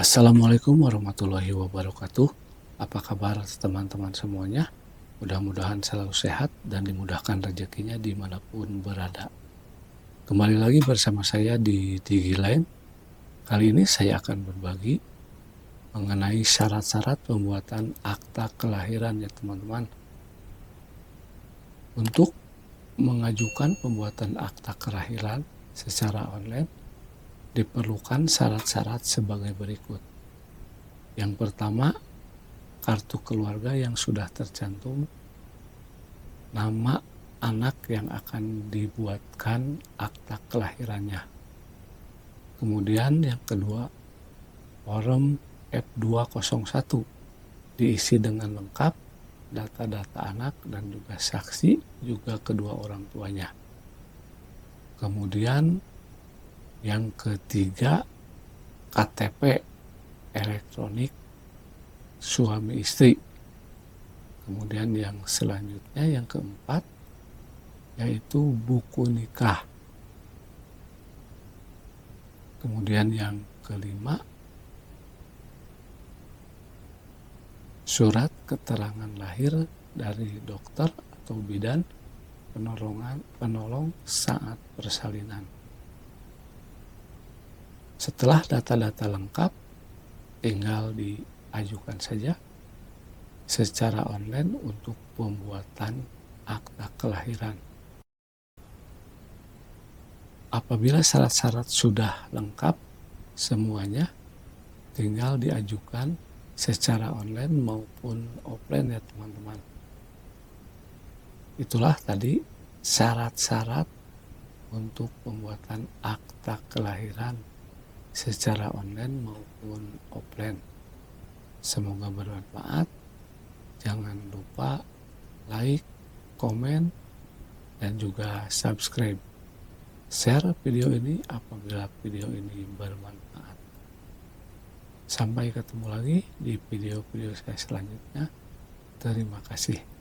Assalamualaikum warahmatullahi wabarakatuh. Apa kabar teman-teman semuanya? Mudah-mudahan selalu sehat dan dimudahkan rezekinya dimanapun berada. Kembali lagi bersama saya di DigiLine. Kali ini saya akan berbagi mengenai syarat-syarat pembuatan akta kelahiran ya teman-teman. Untuk mengajukan pembuatan akta kelahiran secara online, diperlukan syarat-syarat sebagai berikut. Yang pertama, kartu keluarga yang sudah tercantum nama anak yang akan dibuatkan akta kelahirannya. Kemudian yang kedua, form F201 diisi dengan lengkap data-data anak dan juga saksi juga kedua orang tuanya. Kemudian yang ketiga, KTP elektronik suami istri. Kemudian yang selanjutnya yang keempat yaitu buku nikah. Kemudian yang kelima, surat keterangan lahir dari dokter atau bidan penolong saat persalinan. Setelah data-data lengkap, tinggal diajukan saja secara online untuk pembuatan akta kelahiran. Apabila syarat-syarat sudah lengkap semuanya, tinggal diajukan secara online maupun offline ya teman-teman. Itulah tadi syarat-syarat untuk pembuatan akta kelahiran secara online maupun offline. Semoga bermanfaat. Jangan lupa like, komen, dan juga subscribe. Share video ini apabila video ini bermanfaat. Sampai ketemu lagi di video-video saya selanjutnya. Terima kasih.